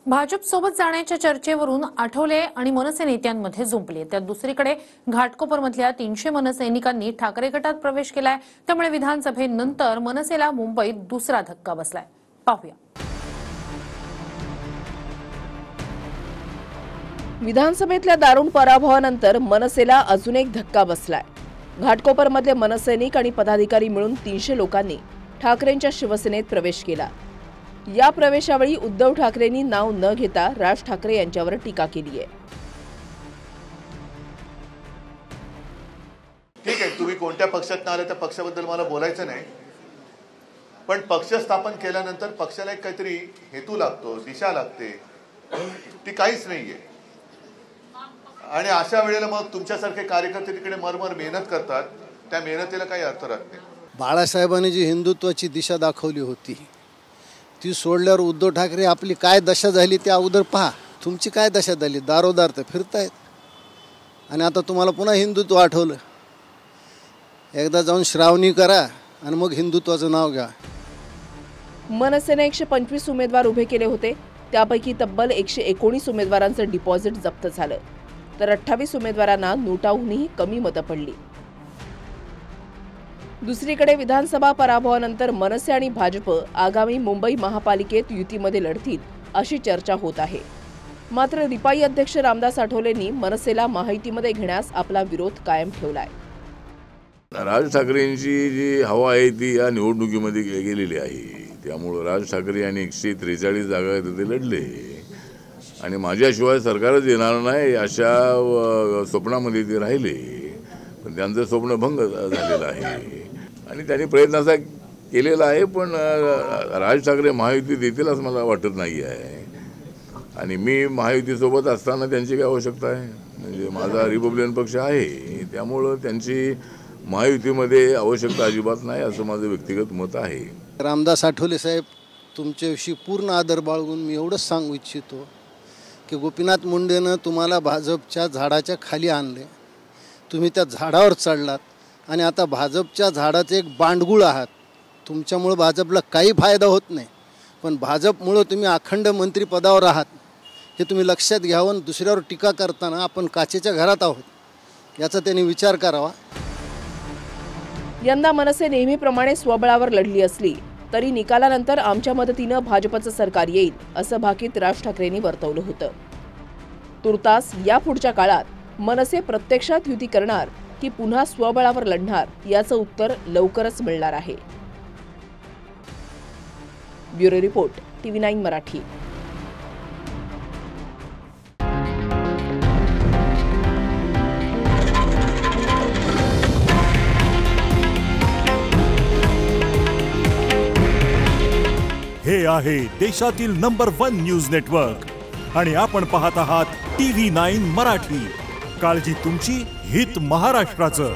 भाजप सोबत जाण्याच्या चर्चेवरून आठवले आणि मनसे नेत्यांमध्ये जुंपली। त्यात दुसरीकडे घाटकोपरमधल्या 300 मनसैनिकांनी ठाकरे गटात प्रवेश केलाय। त्यामुळे विधानसभेनंतर मनसेला मुंबईत दुसरा धक्का बसलाय। पाहूया। विधानसभेतल्या दारुण पराभवानंतर मनसेला अजून एक धक्का बसलाय। घाटकोपरमधले मनसैनिक आणि पदाधिकारी मिळून 300 लोकांनी ठाकरेंच्या शिवसेनेत प्रवेश केला। या प्रवेशावेळी उद्धव ठाकरेंनी नाव न घेता राज ठाकरे यांच्यावर टीका केली आहे। ठीक आहे, तुम्ही कोणत्या पक्षात आले त्या पक्षाबद्दल मला बोलायचं नाही, पण पक्ष स्थापन केल्यानंतर पक्षाला एक काहीतरी हेतू लागतो, दिशा लागते, ती काहीच नाहीये। आणि अशा वेळेला मग तुमच्यासारखे कार्यकर्ते तिकडे मरमर मेहनत करतात, त्या मेहनतीला काही अर्थ राहत नाही। बाळासाहेबांनी जी हिंदुत्वाची दिशा दाखवली होती ती सोडल्यावर उद्धव ठाकरे आपली काय दशा झाली त्या अगोदर पहा। तुमची काय दशा झाली, दारोदार तर फिरतायत आणि आता तुम्हाला पुन्हा हिंदुत्व आठवलं। एकदा जाऊन श्रावणी करा आणि मग हिंदुत्वाचं नाव घ्या। मनसेने 125 उमेदवार उभे केले होते, त्यापैकी तब्बल 119 उमेदवारांचं डिपॉझिट जप्त झालं, तर 28 उमेदवारांना नोटाहूनही कमी मतं पडली। दुसरीकडे विधानसभा पराभवानंतर मनसे आणि भाजप आगामी मुंबई महापालिकेत युतीमध्ये लढतील अशी चर्चा होत आहे। मात्र रिपाई अध्यक्ष रामदास आठवलेंनी मनसेला महायुतीमध्ये घेण्यास आपला विरोध कायम ठेवलाय। राज ठाकरेंची जी हवा आहे ती या निवडणुकीमध्ये गेलेली आहे, त्यामुळे राज ठाकरे यांनी 143 जागा तिथे लढले आणि माझ्याशिवाय सरकारच येणार नाही अशा स्वप्नामध्ये ते राहिले, पण त्यांचं स्वप्न भंग झालेलं आहे आणि त्यांनी प्रयत्न असा केलेला आहे, पण राज ठाकरे महायुतीत येतील असं मला वाटत नाही आहे। आणि मी महायुतीसोबत असताना त्यांची काय आवश्यकता आहे, म्हणजे माझा रिपब्लिकन पक्ष आहे, त्यामुळं त्यांची महायुतीमध्ये आवश्यकता अजिबात नाही असं माझं व्यक्तिगत मत आहे। रामदास आठवले साहेब, तुमच्याविषयी पूर्ण आदर बाळगून मी एवढंच सांगू इच्छितो की गोपीनाथ मुंडेनं तुम्हाला भाजपच्या झाडाच्या खाली आणले, तुम्ही त्या झाडावर चढलात आणि आता भाजपच्या झाडाचे एक बांडगुळ आहात। तुमच्यामुळे भाजपला काही फायदा होत नाही, पण भाजपमुळे तुम्ही अखंड मंत्रिपदावर आहात हे तुम्ही लक्षात घ्यावं। दुसऱ्यावर टीका करताना आपण काचेच्या घरात आहोत याचा त्यांनी विचार करावा। यंदा मनसे नेहमीप्रमाणे स्वबळावर लढली असली तरी निकालानंतर आमच्या मदतीनं भाजपचं सरकार येईल असं भाकीत राज ठाकरेंनी वर्तवलं होतं। तुर्तास या पुढच्या काळात मनसे प्रत्यक्षात युती करणार की पुन्हा स्वबळावर लढणार याचं उत्तर लवकरच मिळणार आहे। Bureau report, TV9 Marathi. हे आहे देशातील नंबर 1 न्यूज नेटवर्क आणि आपण पाहत आहात TV9 मराठी। काळजी तुमची, हित महाराष्ट्राचं।